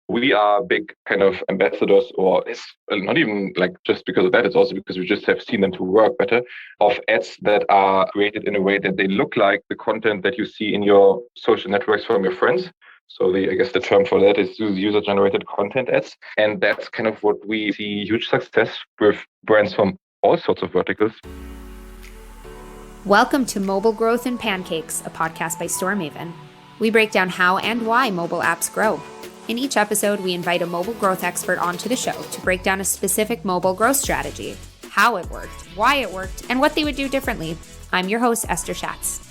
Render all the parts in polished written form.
we are big kind of ambassadors, or it's not even like just because of that, it's also because we just have seen them to work better, of ads that are created in a way that they look like the content that you see in your social networks from your friends. So I guess the term for that is user-generated content ads. And that's kind of what we see huge success with brands from all sorts of verticals. Welcome to Mobile Growth and Pancakes, a podcast by Storemaven. We break down how and why mobile apps grow. In each episode, we invite a mobile growth expert onto the show to break down a specific mobile growth strategy, how it worked, why it worked, and what they would do differently. I'm your host, Esther Schatz.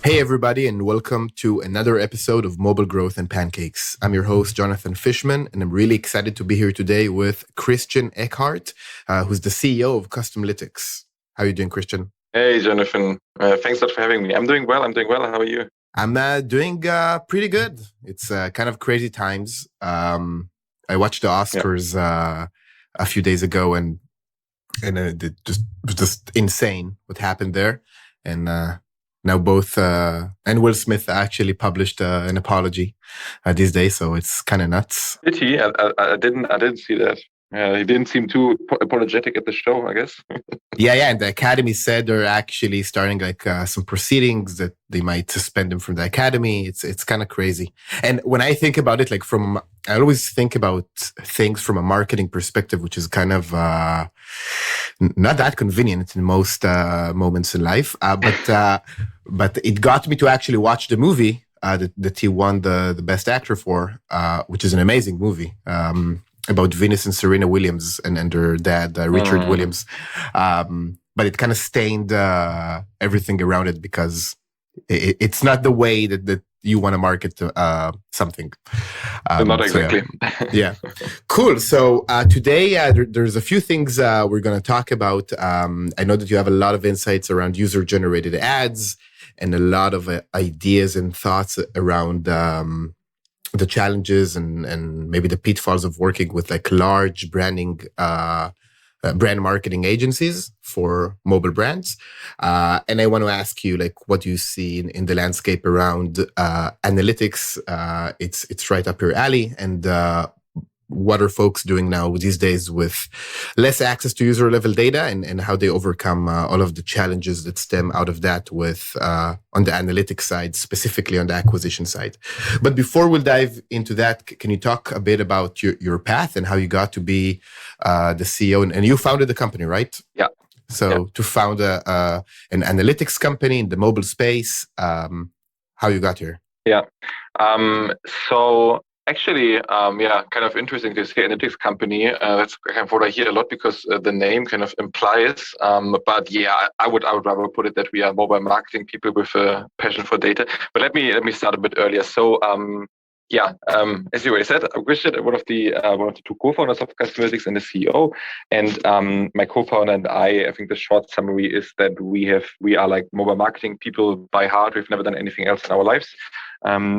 Hey everybody, and welcome to another episode of Mobile Growth and Pancakes. I'm your host, Jonathan Fishman, and I'm really excited to be here today with Christian Eckhardt, who's the CEO of Customlytics. How are you doing, Christian? Hey, Jonathan. Thanks a lot for having me. I'm doing well. How are you? I'm doing pretty good. It's kind of crazy times. I watched the Oscars a few days ago, and it was just insane what happened there. And now both and Will Smith actually published an apology these days, so it's kind of nuts. Did he? I didn't see that. He didn't seem too apologetic at the show, I guess. Yeah, and the Academy said they're actually starting some proceedings that they might suspend him from the Academy. It's kind of crazy. And when I think about it, I always think about things from a marketing perspective, which is kind of not that convenient in most moments in life. But it got me to actually watch the movie that he won the Best Actor for, which is an amazing movie. About Venus and Serena Williams and their dad, Richard Williams. But it kind of stained everything around it because it's not the way that you want to market something. Not exactly. Yeah. Cool. So today there's a few things we're going to talk about. I know that you have a lot of insights around user-generated ads and a lot of ideas and thoughts around the challenges and maybe the pitfalls of working with large brand marketing agencies for mobile brands. And I want to ask you, what do you see in the landscape around analytics? It's right up your alley. And what are folks doing now these days with less access to user level data and how they overcome all of the challenges that stem out of that with on the analytics side, specifically on the acquisition side. But before we dive into that, can you talk a bit about your path and how you got to be the CEO? And you founded the company, right? Yeah. So to found an analytics company in the mobile space, how you got here? Yeah. So actually, kind of interesting to say analytics company. That's kind of what I hear a lot because the name kind of implies. But yeah, I would rather put it that we are mobile marketing people with a passion for data. But let me start a bit earlier. So as you already said, I'm Christian, one of the two co-founders of Customlytics and the CEO. And my co-founder and I think the short summary is that we are like mobile marketing people by heart. We've never done anything else in our lives.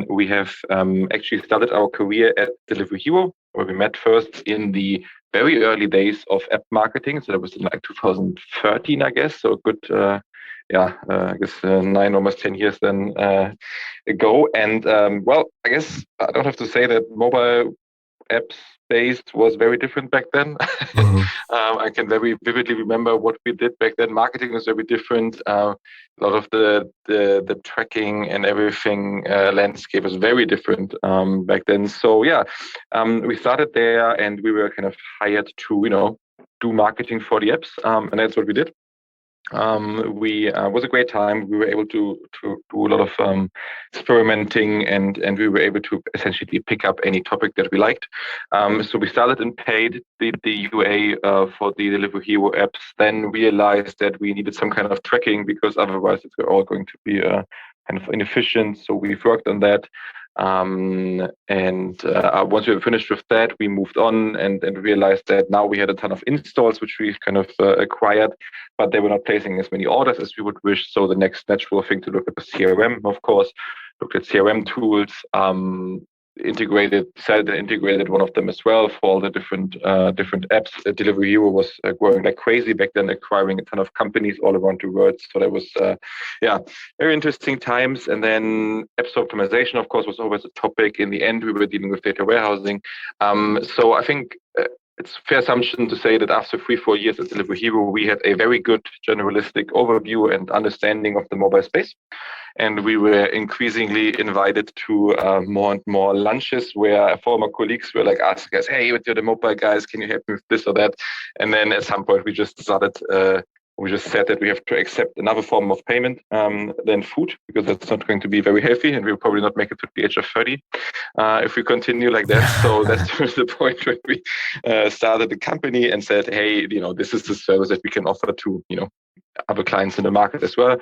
We have actually started our career at Delivery Hero, where we met first in the very early days of app marketing. So that was in 2013, I guess. So a good, I guess 9, almost 10 years then ago. And I guess I don't have to say that mobile apps based was very different back then. Mm-hmm. I can very vividly remember what we did back then. Marketing was very different. A lot of the tracking and everything landscape was very different back then. So we started there and we were kind of hired to do marketing for the apps, and that's what we did. Was a great time. We were able to do a lot of experimenting and we were able to essentially pick up any topic that we liked. So we started and paid the UA for the Delivery Hero apps, then realized that we needed some kind of tracking because otherwise it's all going to be kind of inefficient. So we've worked on that. Once we were finished with that, we moved on and realized that now we had a ton of installs, which we kind of acquired, but they were not placing as many orders as we would wish. So the next natural thing to look at was CRM, of course, looked at CRM tools, integrated one of them as well for all the different apps. Delivery Hero was growing like crazy back then, acquiring a ton of companies all around the world. So that was very interesting times. And then apps optimization, of course, was always a topic. In the end, we were dealing with data warehousing. So I think it's a fair assumption to say that after 3-4 years at Delivery Hero, we had a very good generalistic overview and understanding of the mobile space. And we were increasingly invited to more and more lunches where former colleagues were like asking us, hey, you're the mobile guys, can you help me with this or that? And then at some point we just said that we have to accept another form of payment than food, because that's not going to be very healthy, and we'll probably not make it to the age of 30 if we continue like that. So that's the point where we started the company and said, hey, this is the service that we can offer to, other clients in the market as well.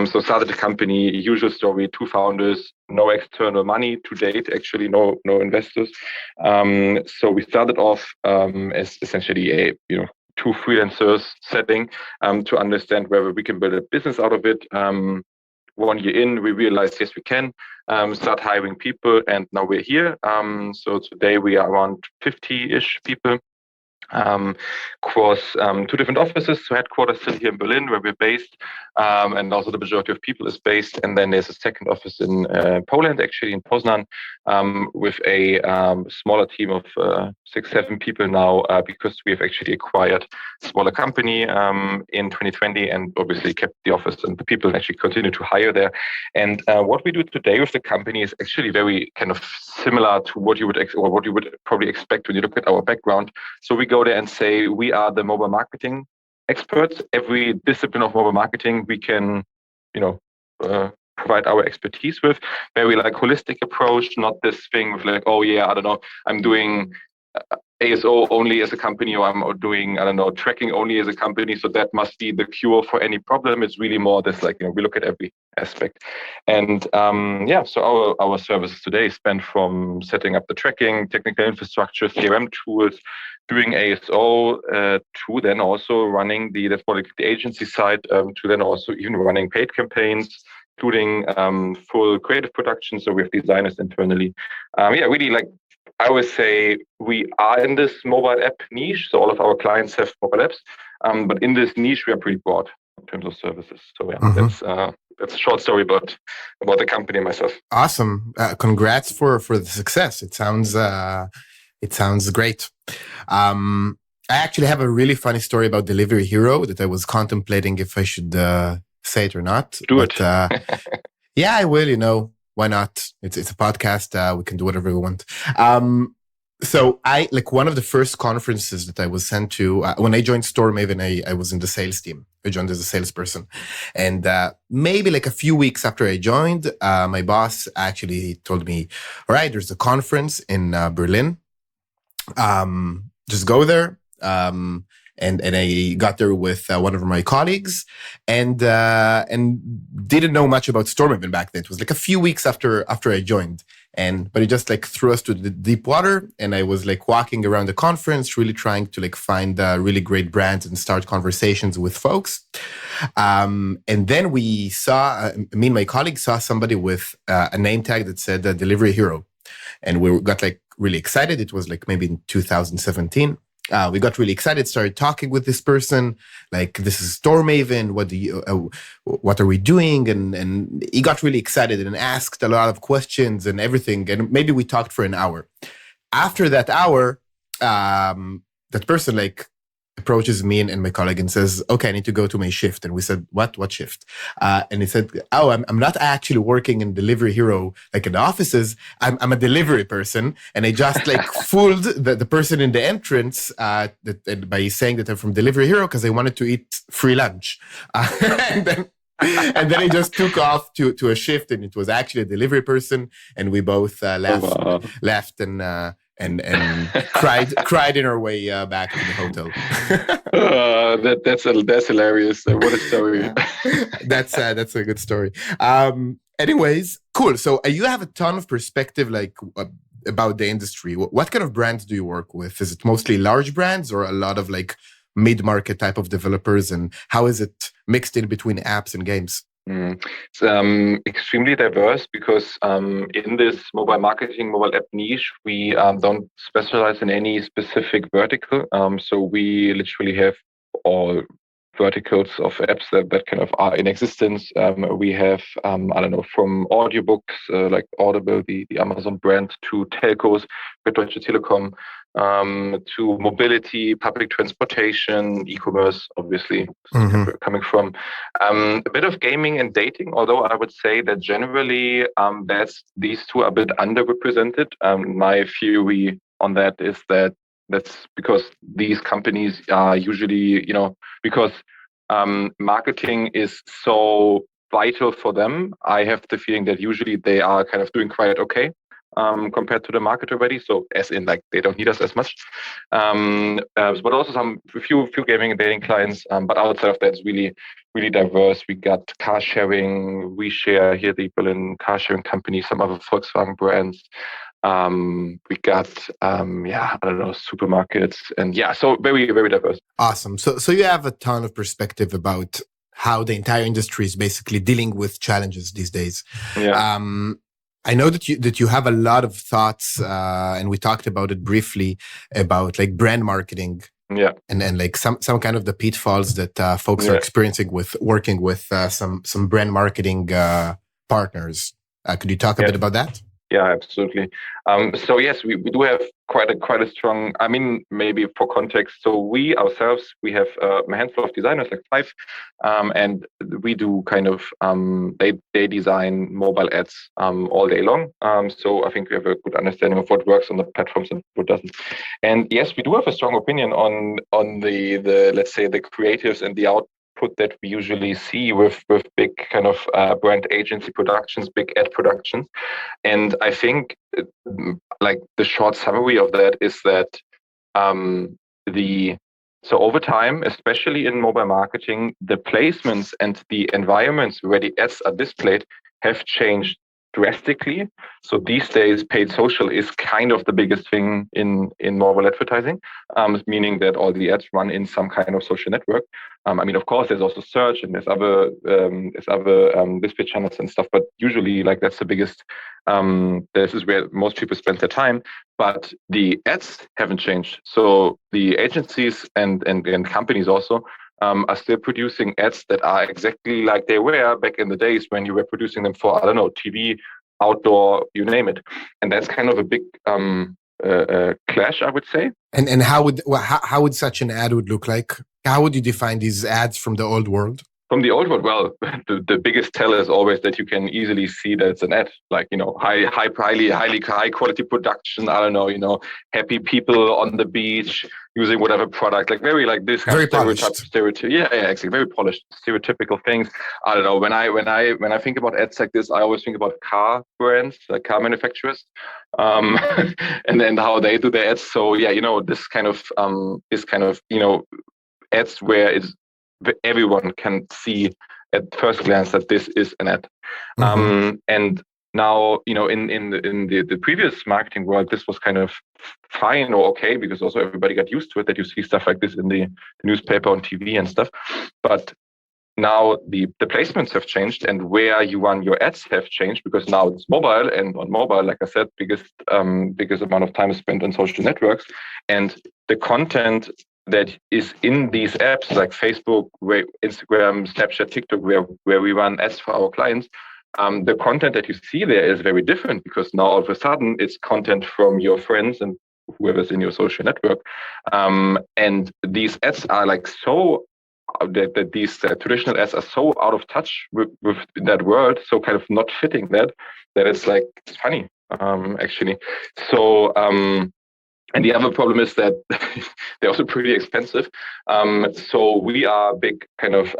So started the company, usual story, 2 founders, no external money to date, actually no investors. So we started off as essentially a, 2 freelancers setting to understand whether we can build a business out of it. 1 year in, we realized, yes, we can start hiring people, and now we're here. So today we are around 50-ish people. Across 2 different offices. So headquarters still here in Berlin, where we're based, and also the majority of people is based. And then there's a second office in Poland, actually in Poznan, with a smaller team of 6-7 people now, because we have actually acquired a smaller company in 2020, and obviously kept the office and the people actually continue to hire there. And what we do today with the company is actually very kind of similar to what you would probably expect when you look at our background. So we go there and say we are the mobile marketing experts. Every discipline of mobile marketing we can, provide our expertise with. Very like holistic approach, not this thing with like, oh yeah, I don't know, I'm doing ASO only as a company, or I'm doing, I don't know, tracking only as a company, so that must be the cure for any problem. It's really more this like, we look at every aspect. And so our services today span from setting up the tracking, technical infrastructure, CRM tools, doing ASO, to then also running that's more like the agency side, to then also even running paid campaigns, including full creative production. So we have designers internally. Really like, I always say we are in this mobile app niche. So all of our clients have mobile apps, but in this niche, we are pretty broad in terms of services. So that's a short story about the company and myself. Awesome. Congrats for the success. It sounds great. I actually have a really funny story about Delivery Hero that I was contemplating if I should say it or not. Do it. Yeah, I will, why not? It's a podcast. We can do whatever we want. So I one of the first conferences that I was sent to when I joined Storemaven, I was in the sales team. I joined as a salesperson, and maybe like a few weeks after I joined, my boss actually told me, "All right, there's a conference in Berlin. Just go there." And I got there with one of my colleagues, and didn't know much about Storemaven back then. It was like a few weeks after I joined, but it just like threw us to the deep water. And I was like walking around the conference, really trying to like find really great brands and start conversations with folks. And then we saw, me and my colleague saw somebody with a name tag that said Delivery Hero, and we got like really excited. It was like maybe in 2017. We got really excited, started talking with this person, like, this is Storemaven, what are we doing? And he got really excited and asked a lot of questions and everything. And maybe we talked for an hour. After that hour, that person like approaches me and my colleague and says, "Okay, I need to go to my shift." And we said, "What shift?" And he said, "Oh, I'm not actually working in Delivery Hero, like in the offices. I'm a delivery person." And I just like fooled the person in the entrance by saying that I'm from Delivery Hero because I wanted to eat free lunch. And then I just took off to a shift, and it was actually a delivery person. And we both left and cried in our way back to the hotel. That's hilarious. What a story. That's a good story. Anyways, cool. So you have a ton of perspective about the industry. What kind of brands do you work with? Is it mostly large brands or a lot of like mid-market type of developers? And how is it mixed in between apps and games? It's extremely diverse because in this mobile marketing, mobile app niche, we don't specialize in any specific vertical. So we literally have all verticals of apps that kind of are in existence. We have, I don't know, from audiobooks like Audible, the Amazon brand, to telcos, with Deutsche Telekom, to mobility, public transportation, e-commerce, obviously, coming from a bit of gaming and dating, although I would say that generally these two are a bit underrepresented. My theory on that is that that's because these companies are usually, because marketing is so vital for them. I have the feeling that usually they are kind of doing quite okay compared to the market already. So as in, like, they don't need us as much. But also a few gaming and dating clients. But outside of that, it's really, really diverse. We got car sharing. We share here the Berlin car sharing company, some other Volkswagen brands. We got I don't know, supermarkets, and so very, very diverse. Awesome. So you have a ton of perspective about how the entire industry is basically dealing with challenges these days. Yeah. I know that you have a lot of thoughts, and we talked about it briefly about like brand marketing. Yeah. And like some kind of the pitfalls that folks are experiencing with working with some brand marketing partners. Could you talk a bit about that? Yeah, absolutely. So yes, we do have quite a strong, I mean, maybe for context. So we ourselves, we have a handful of designers, like 5, and we do kind of, they design mobile ads all day long. So I think we have a good understanding of what works on the platforms and what doesn't. And yes, we do have a strong opinion on the let's say the creatives and the output that we usually see with big kind of brand agency productions, big ad productions. And I think like the short summary of that is that so over time, especially in mobile marketing, the placements and the environments where the ads are displayed have changed drastically. So these days, paid social is kind of the biggest thing in mobile advertising, meaning that all the ads run in some kind of social network. I mean, of course, there's also search and there's other display channels and stuff, but usually, like, that's the biggest. This is where most people spend their time. But the ads haven't changed. So the agencies and companies also are still producing ads that are exactly like they were back in the days when you were producing them for, I don't know, TV, outdoor, you name it. And that's kind of a big clash, I would say. And how would such an ad would look like? How would you define these ads from the old world? From the old world, well, the biggest tell is always that you can easily see that it's an ad, like, high quality production. I don't know, happy people on the beach using whatever product, like very like this kind very of stereotype. Yeah, exactly, very polished, stereotypical things. I don't know. When I think about ads like this, I always think about car brands, like car manufacturers, and then how they do their ads. So yeah, this kind of ads where everyone can see at first glance that this is an ad. And now, in the previous marketing world, this was kind of fine or okay, because also everybody got used to it, that you see stuff like this in the newspaper, on TV and stuff. But now the placements have changed, and where you run your ads have changed, because now it's mobile, and on mobile, like I said, biggest amount of time is spent on social networks, and the content that is in these apps like Facebook, Instagram, Snapchat, TikTok, where we run ads for our clients, the content that you see there is very different, because now all of a sudden it's content from your friends and whoever's in your social network. And these ads are like so that these traditional ads are so out of touch with that world, so kind of not fitting that it's like, it's funny, actually. So and the other problem is that they're also pretty expensive. So we are big kind of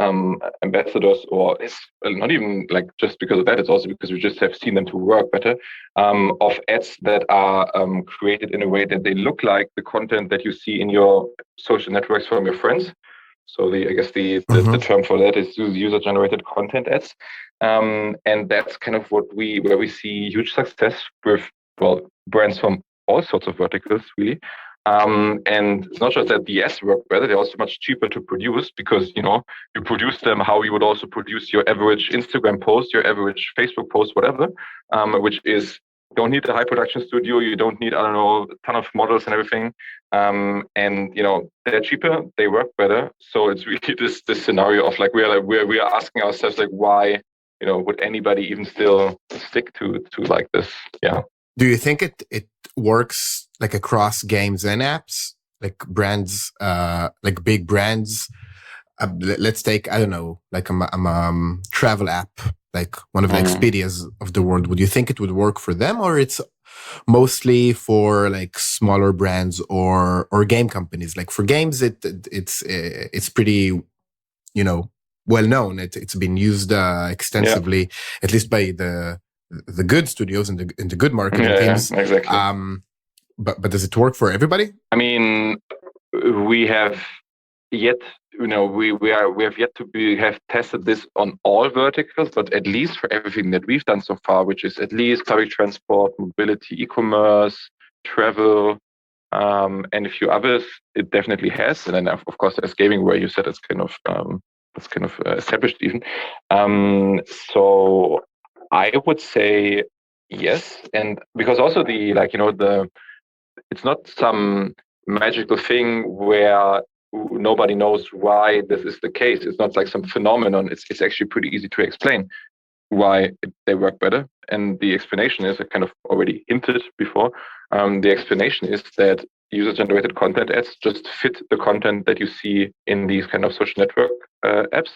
ambassadors, or it's not even like just because of that, it's also because we just have seen them to work better, of ads that are created in a way that they look like the content that you see in your social networks from your friends. So I guess the term for that is user-generated content ads. And that's kind of where we see huge success with, well, brands from all sorts of verticals, really. And it's not just that the ads work better, they're also much cheaper to produce because, you produce them how you would also produce your average Instagram post, your average Facebook post, whatever, which is, you don't need a high production studio. You don't need, a ton of models and everything. And, they're cheaper, they work better. So it's really this scenario of we are asking ourselves, why, would anybody even still stick to like this? Yeah. Do you think it works across games and apps, brands, big brands? Let's take, I don't know, a travel app, one of the Expedias of the world. Would you think it would work for them, or it's mostly for smaller brands or game companies? For games, it's pretty, well known. It's been used extensively, at least by the good studios and the good marketing teams. Yeah, exactly. But does it work for everybody? I mean, we have yet, we have yet to have tested this on all verticals, but at least for everything that we've done so far, which is at least public transport, mobility, e-commerce, travel, and a few others, it definitely has. And then of course there's gaming, where you said it's kind of established even. So I would say yes, and because also it's not some magical thing where nobody knows why this is the case. It's not some phenomenon. It's actually pretty easy to explain why they work better. And the explanation is, I kind of already hinted before, the explanation is that user-generated content ads just fit the content that you see in these kind of social network apps,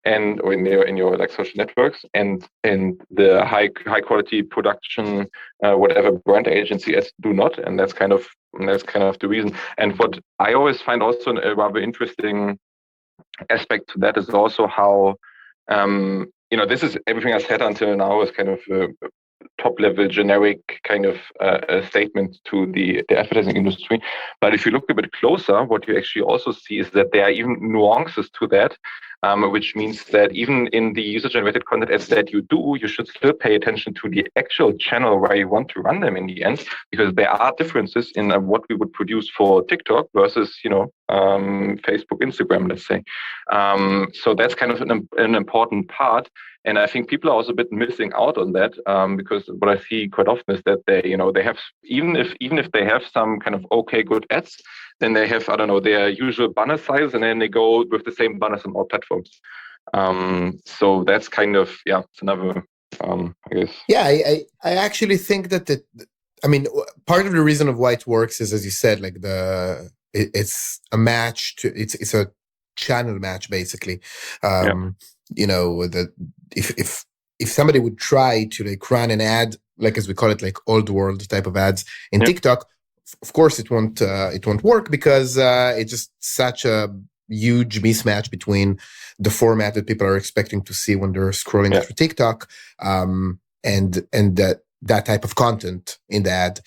or in your social networks, and the high quality production whatever brand agency ads do not, and that's kind of the reason. And what I always find also a rather interesting aspect to that is also how this is everything I said until now is kind of top level generic kind of statement to the advertising industry. But if you look a bit closer, what you actually also see is that there are even nuances to that, which means that even in the user-generated content ads that you do, you should still pay attention to the actual channel where you want to run them in the end, because there are differences in what we would produce for TikTok versus, Facebook, Instagram, let's say. So that's kind of an important part. And I think people are also a bit missing out on that, because what I see quite often is that they have, even if they have some kind of okay, good ads, then they have, their usual banner size, and then they go with the same banners on all platforms. So that's kind of, it's another, I guess. Yeah, I actually think that part of the reason of why it works is, as you said, it's a match it's a channel match, basically. If somebody would try to run an ad, as we call it, old world type of ads in TikTok, of course it won't work, because it's just such a huge mismatch between the format that people are expecting to see when they're scrolling through TikTok, and that type of content in the ad.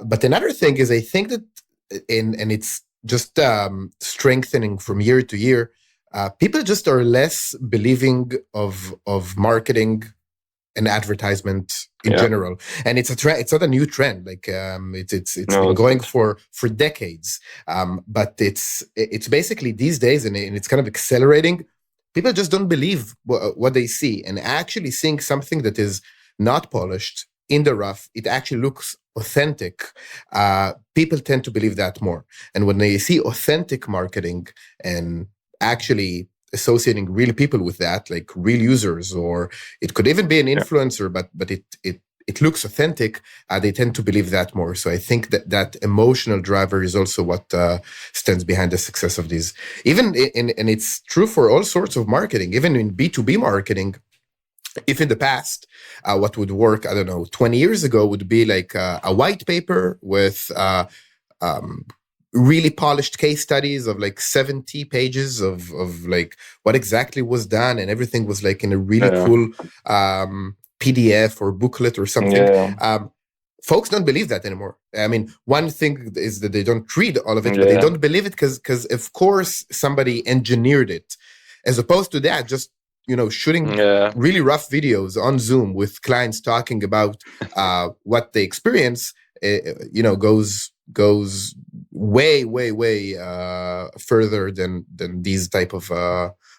But another thing is, I think that, and it's just strengthening from year to year, people just are less believing of marketing and advertisement in general, and it's a trend. It's not a new trend. It's been going for decades. But it's basically these days, and it's kind of accelerating. People just don't believe what they see, and actually seeing something that is not polished, in the rough, it actually looks authentic. People tend to believe that more, and when they see authentic marketing and actually associating real people with that, real users, or it could even be an influencer, but it looks authentic, they tend to believe that more. So I think that emotional driver is also what stands behind the success of these. Even and it's true for all sorts of marketing, even in B2B marketing. If in the past, what would work, 20 years ago, would be a white paper with really polished case studies of 70 pages of what exactly was done, and everything was in a really cool PDF or booklet or something. Folks don't believe that anymore. I mean, one thing is that they don't read all of it, but they don't believe it because of course somebody engineered it, as opposed to that just shooting really rough videos on Zoom with clients talking about what they experience, goes way further than these type of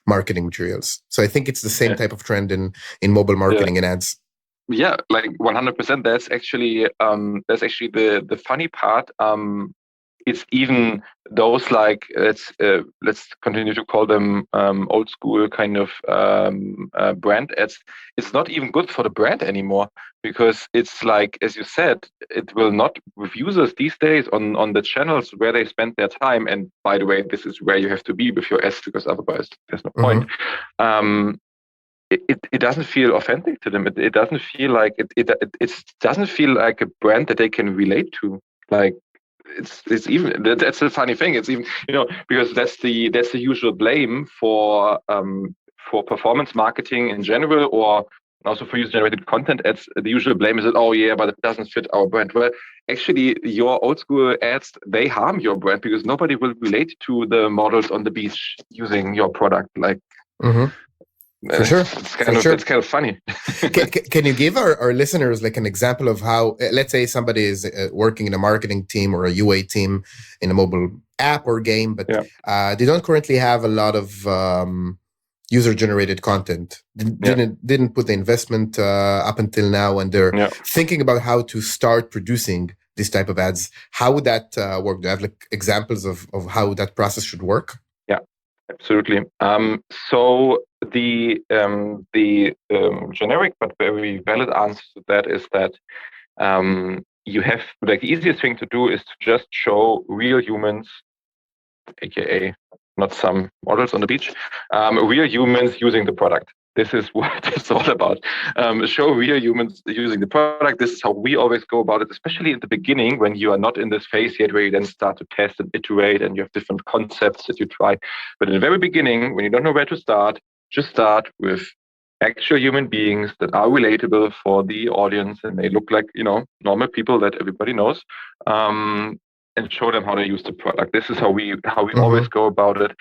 marketing materials. So I think it's the same type of trend in mobile marketing and ads. Yeah, like 100%. That's actually the funny part. It's even those, like, let's continue to call them old school kind of brand ads. It's not even good for the brand anymore, because it's like, as you said, it will not, with users these days on the channels where they spend their time. And by the way, this is where you have to be with your ads, because otherwise there's no point. It doesn't feel authentic to them. It doesn't feel like it doesn't feel like a brand that they can relate to. Like, it's even, that's the funny thing. It's even, because that's the usual blame for performance marketing in general, or also for user generated content ads. The usual blame is that, oh yeah, but it doesn't fit our brand. Well, actually, your old school ads, they harm your brand, because nobody will relate to the models on the beach using your product. Like. For sure. It's kind of funny. Can you give our listeners like an example of how, let's say somebody is working in a marketing team or a UA team in a mobile app or game, but they don't currently have a lot of user-generated content. Didn't put the investment up until now, and they're thinking about how to start producing this type of ads. How would that work? Do you have like examples of how that process should work? Yeah, absolutely. So the generic but very valid answer to that is that you have, like, the easiest thing to do is to just show real humans, aka not some models on the beach, real humans using the product. This is what it's all about. Show real humans using the product. This is how we always go about it, especially at the beginning, when you are not in this phase yet where you then start to test and iterate and you have different concepts that you try. But in the very beginning, when you don't know where to start, just start with actual human beings that are relatable for the audience, and they look like, normal people that everybody knows. And show them how to use the product. This is how we always go about it.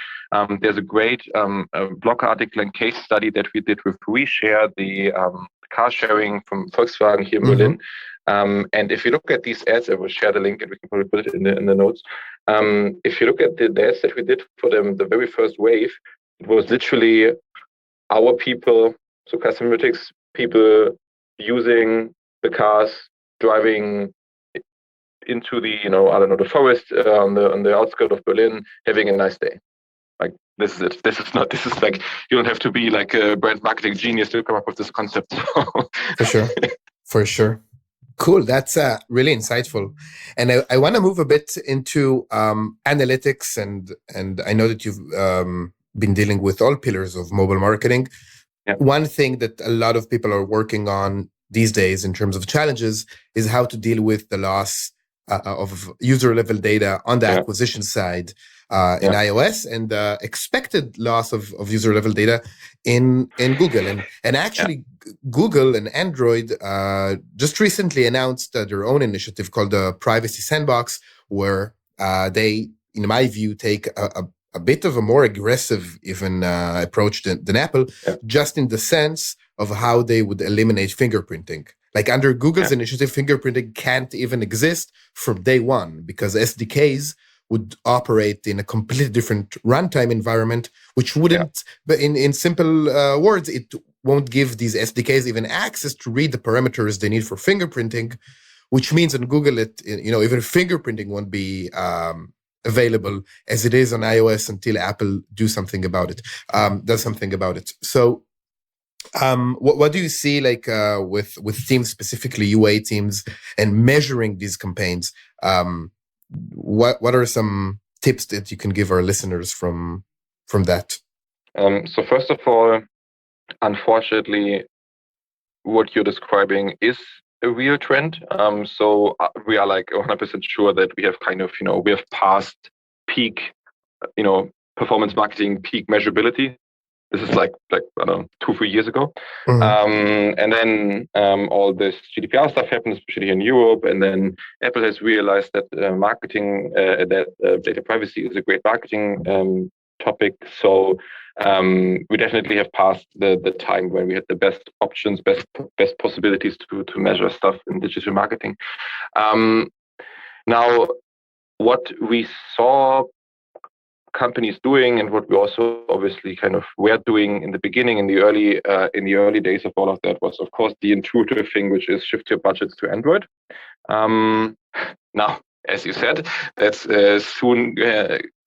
There's a great blog article and case study that we did with Reshare, the car sharing from Volkswagen here in Berlin. And if you look at these ads, I will share the link and we can probably put it in the notes. If you look at the ads that we did for them, the very first wave, it was literally our people, so Customlytics people using the cars, driving into the, the forest on the outskirts of Berlin, having a nice day. Like, this is it. This is like, you don't have to be like a brand marketing genius to come up with this concept. For sure. Cool. That's really insightful. And I want to move a bit into analytics, and I know that you've been dealing with all pillars of mobile marketing. Yeah. One thing that a lot of people are working on these days in terms of challenges is how to deal with the loss of user level data on the acquisition side in iOS, and expected loss of user level data in Google. And actually Google and Android just recently announced their own initiative called the Privacy Sandbox, where they, in my view, take a bit of a more aggressive even approach than Apple, just in the sense of how they would eliminate fingerprinting. Like, under Google's initiative, fingerprinting can't even exist from day one, because SDKs would operate in a completely different runtime environment, which wouldn't, but in simple words, it won't give these SDKs even access to read the parameters they need for fingerprinting, which means on Google, even fingerprinting won't be available as it is on iOS until Apple does something about it. So, what do you see, like, with teams, specifically UA teams, and measuring these campaigns? What are some tips that you can give our listeners from that? So first of all, unfortunately, what you're describing is a real trend. So we are like 100% sure that we have we have passed peak, performance marketing peak measurability. This is like I don't know, 2-3 years ago. And then all this GDPR stuff happened, especially in Europe. And then Apple has realized that data privacy is a great marketing topic. So we definitely have passed the time when we had the best options, best possibilities to measure stuff in digital marketing. Now, what we saw companies doing, and what we also obviously kind of were doing in the beginning, in the early days of all of that, was of course the intuitive thing, which is shift your budgets to Android. Now, as you said, that's soon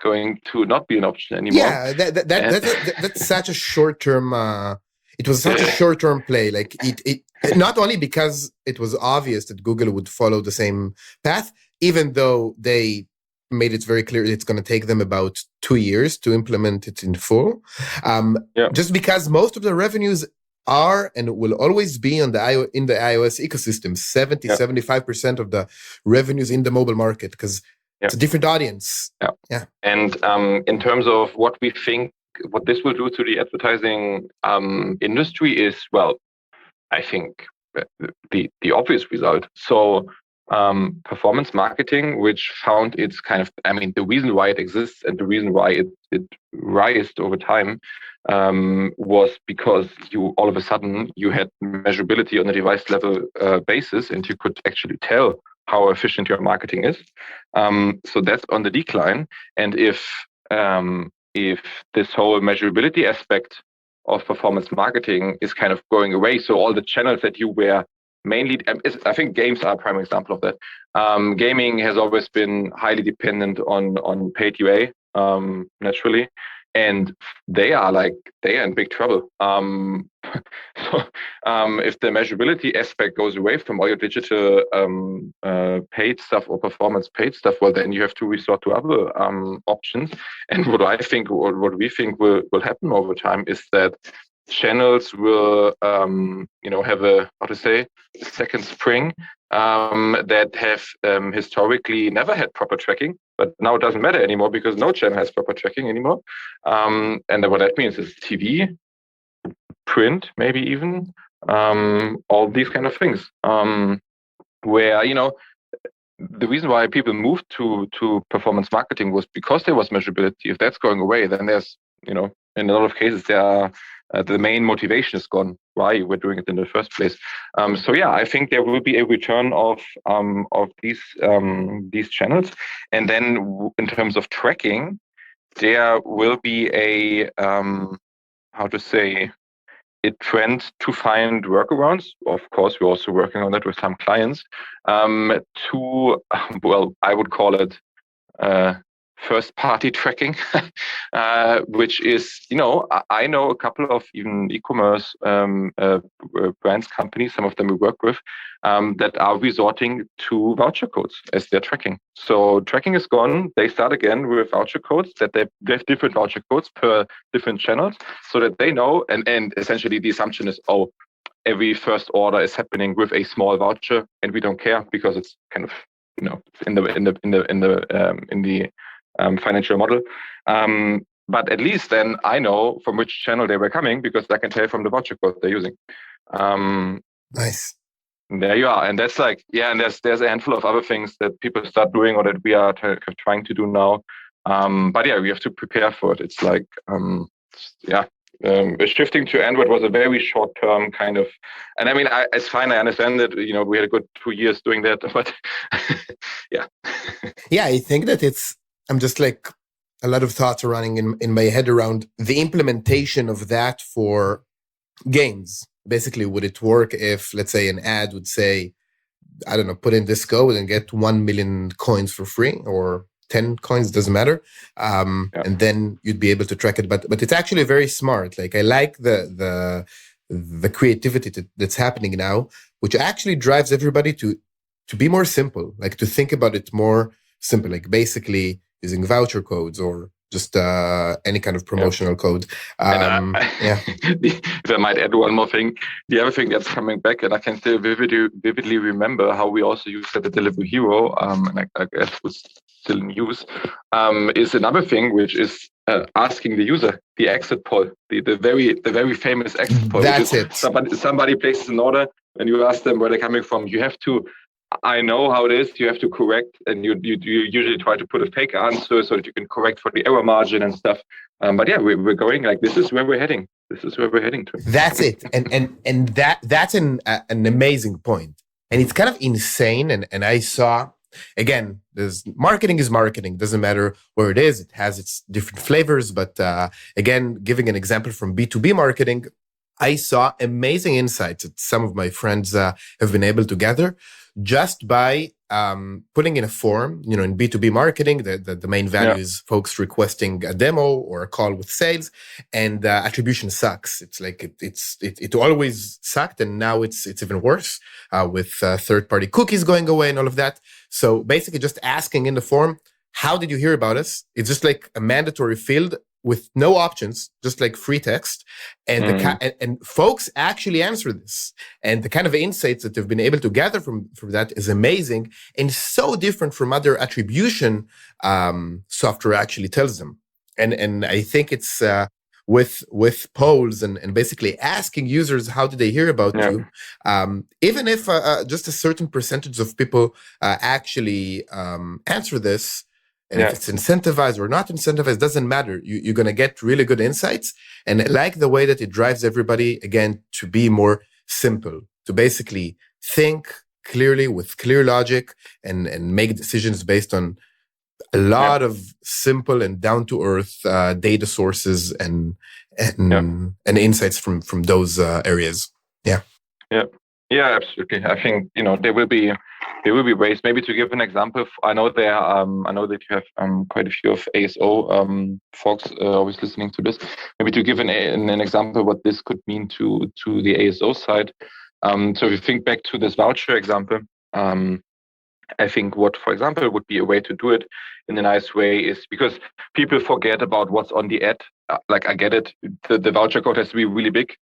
going to not be an option anymore. Yeah, that's such a short-term. It was such a short-term play. Like it not only because it was obvious that Google would follow the same path, even though they made it very clear it's going to take them about 2 years to implement it in full. Just because most of the revenues are and will always be in the iOS ecosystem. 75% of the revenues in the mobile market, because it's a different audience. And in terms of what we think, what this will do to the advertising industry is, well, I think the obvious result. So performance marketing, which found its kind of, I mean, the reason why it exists and the reason why it rised over time was because you all of a sudden you had measurability on a device level basis, and you could actually tell how efficient your marketing is. So that's on the decline. And if this whole measurability aspect of performance marketing is kind of going away, so all the channels that you were mainly, I think games are a prime example of that. Gaming has always been highly dependent on paid UA, naturally, and they are in big trouble. So if the measurability aspect goes away from all your digital paid stuff or performance paid stuff, well, then you have to resort to other options. And what we think will happen over time is that channels will have a second spring that have historically never had proper tracking, but now it doesn't matter anymore because no channel has proper tracking anymore. And what that means is TV, print, maybe even all these kind of things, where the reason why people moved to performance marketing was because there was measurability. If that's going away, then there's in a lot of cases there are the main motivation is gone why we're doing it in the first place. So yeah, I think there will be a return of these channels, and then in terms of tracking, there will be a a trend to find workarounds. Of course, we're also working on that with some clients to, well, I would call it first-party tracking, which is, I know a couple of even e-commerce brands, companies, some of them we work with, that are resorting to voucher codes as their tracking. So tracking is gone. They start again with voucher codes, that they have different voucher codes per different channels, so that they know, and essentially the assumption is, every first order is happening with a small voucher, and we don't care because it's kind of, in the financial model. But at least then I know from which channel they were coming because I can tell from the voucher code they're using. Nice. There you are. And that's and there's a handful of other things that people start doing or that we are trying to do now. But yeah, we have to prepare for it. It's shifting to Android was a very short-term kind of, and I mean, it's fine. I understand that, we had a good 2 years doing that, but yeah. Yeah, I think that I'm just like a lot of thoughts are running in my head around the implementation of that for games. Basically, would it work if, let's say, an ad would say, I don't know, put in this code and get 1 million coins for free, or 10 coins, doesn't matter. And then you'd be able to track it. But it's actually very smart. Like, I like the creativity that's happening now, which actually drives everybody to be more simple, like to think about it more simple, like basically using voucher codes or just any kind of promotional code. If I might add one more thing, the other thing that's coming back, and I can still vividly remember how we also used at the Delivery Hero, and I guess was still in use, is another thing, which is asking the user, the exit poll, the very famous exit poll. That's it. Somebody places an order, and you ask them where they're coming from. You have to. I know how it is. You have to correct, and you usually try to put a fake answer so that you can correct for the error margin and stuff. But yeah, we're going like, this is where we're heading. This is where we're heading to. That's it, and that's an amazing point. And it's kind of insane. And I saw again, there's marketing is marketing. Doesn't matter where it is. It has its different flavors. But again, giving an example from B2B marketing, I saw amazing insights that some of my friends have been able to gather just by putting in a form. In B2B marketing, the main value is folks requesting a demo or a call with sales, and attribution sucks. It's like it always sucked, and now it's even worse with third-party cookies going away and all of that. So basically, just asking in the form, how did you hear about us? It's just like a mandatory field with no options, just like free text. And and folks actually answer this. And the kind of insights that they've been able to gather from that is amazing and so different from other attribution software actually tells them. And I think it's with polls and basically asking users, how did they hear about you? Even if just a certain percentage of people actually answer this, and if it's incentivized or not incentivized, doesn't matter. You're going to get really good insights. And I like the way that it drives everybody, again, to be more simple, to basically think clearly with clear logic and make decisions based on a lot of simple and down-to-earth data sources and insights from those areas. Yeah, absolutely. I think there will be ways. Maybe to give an example, I know that you have quite a few of ASO folks always listening to this. Maybe to give an example what this could mean to the ASO side. So if you think back to this voucher example, I think what, for example, would be a way to do it in a nice way is because people forget about what's on the ad. Like, I get it. The voucher code has to be really big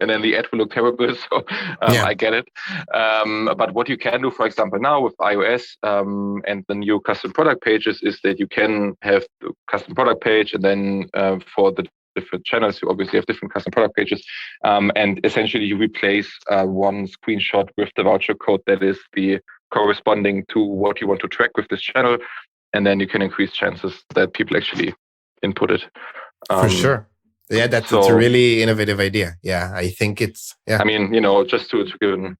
and then the ad will look terrible. So I get it. But what you can do, for example, now with iOS and the new custom product pages is that you can have the custom product page, and then for the different channels, you obviously have different custom product pages. And essentially you replace one screenshot with the voucher code that is the corresponding to what you want to track with this channel, and then you can increase chances that people actually input it. For sure. Yeah, that's a really innovative idea. Yeah, I think it's, I mean, just to give an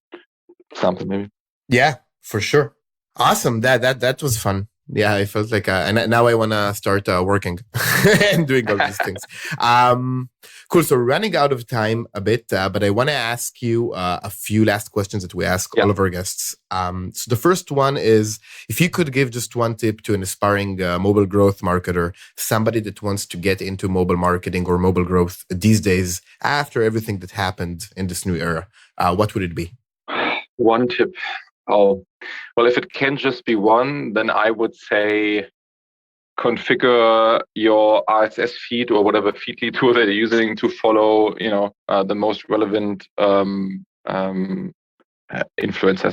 example maybe. Yeah, for sure. Awesome. That was fun. Yeah, I felt like, and now I want to start working and doing all these things. Cool. So we're running out of time a bit, but I want to ask you a few last questions that we ask all of our guests. So the first one is, if you could give just one tip to an aspiring mobile growth marketer, somebody that wants to get into mobile marketing or mobile growth these days, after everything that happened in this new era, what would it be? One tip. Oh, well, if it can just be one, then I would say configure your RSS feed or whatever feedly tool that you're using to follow, the most relevant influencers,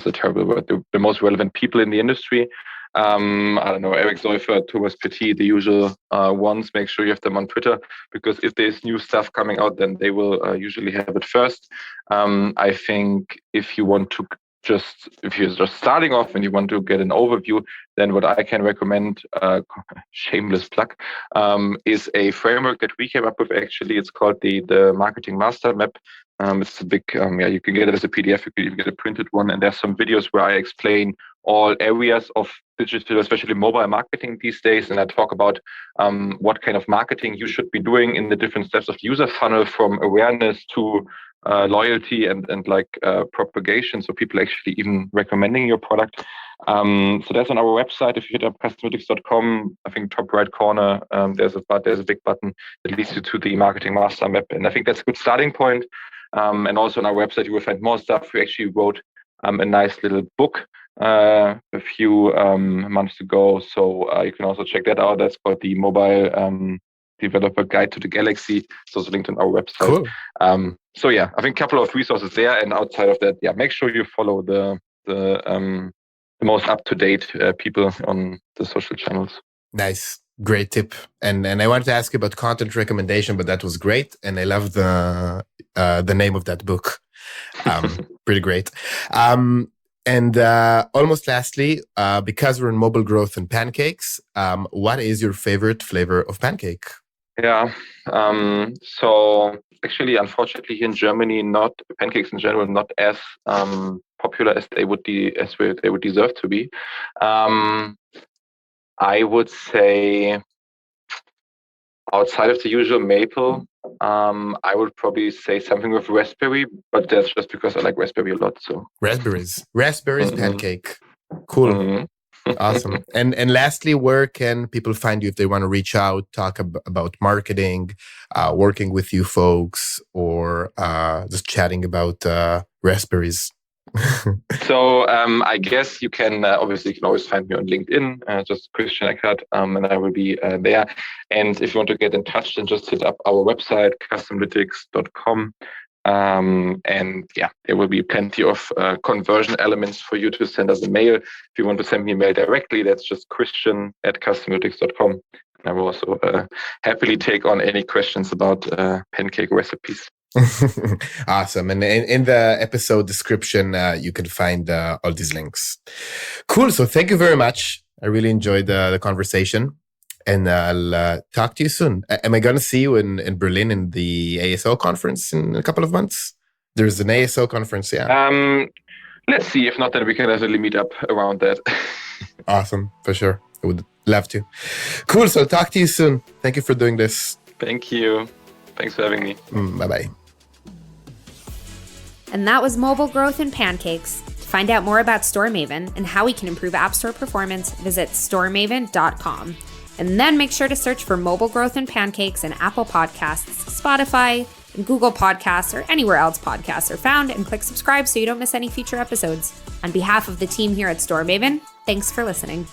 a terrible word, the most relevant people in the industry. I don't know, Eric Seufert, Thomas Petit, the usual ones. Make sure you have them on Twitter, because if there's new stuff coming out, then they will usually have it first. I think if you're just starting off and you want to get an overview, then what I can recommend, shameless plug, is a framework that we came up with. Actually, it's called the Marketing Master Map. It's a big, you can get it as a PDF, you can even get a printed one, and there's some videos where I explain all areas of digital, especially mobile marketing these days, and I talk about what kind of marketing you should be doing in the different steps of the user funnel, from awareness to loyalty and propagation, so people actually even recommending your product. So that's on our website. If you hit up Customlytics.com, I think top right corner, there's a big button that leads you to the Marketing Master Map, and I think that's a good starting point. And also on our website you will find more stuff. We actually wrote a nice little book a few months ago, so you can also check that out. That's called the Mobile Developer Guide to the Galaxy. It's also linked on our website. Cool. So yeah, I think a couple of resources there, and outside of that, make sure you follow the most up-to-date people on the social channels. Nice. Great tip. And I wanted to ask you about content recommendation, but that was great. And I love the name of that book. Pretty great. And almost lastly, because we're in mobile growth and pancakes, what is your favorite flavor of pancake? Yeah. So actually, unfortunately, here in Germany, pancakes in general, not as popular as they would deserve to be. I would say outside of the usual maple, I would probably say something with raspberry, but that's just because I like raspberry a lot. So raspberries pancake. Cool. Mm-hmm. Awesome. And lastly, where can people find you if they want to reach out, talk about marketing, working with you folks, or just chatting about raspberries? So I guess you can always find me on LinkedIn, just Christian Eckhardt, and I will be there. And if you want to get in touch, then just hit up our website, Customlytics.com. And yeah, there will be plenty of conversion elements for you to send us a mail. If you want to send me a mail directly, that's just Christian@Customlytics.com. And I will also happily take on any questions about pancake recipes. Awesome. And in the episode description, you can find all these links. Cool. So thank you very much. I really enjoyed the conversation. And I'll talk to you soon. Am I going to see you in Berlin in the ASO conference in a couple of months? There's an ASO conference, yeah. Let's see. If not, then we can definitely meet up around that. Awesome. For sure. I would love to. Cool. So talk to you soon. Thank you for doing this. Thank you. Thanks for having me. Bye-bye. And that was Mobile Growth and Pancakes. To find out more about Storemaven and how we can improve App Store performance, visit storemaven.com. And then make sure to search for Mobile Growth and Pancakes in Apple Podcasts, Spotify, and Google Podcasts, or anywhere else podcasts are found, and click subscribe so you don't miss any future episodes. On behalf of the team here at Storemaven, thanks for listening.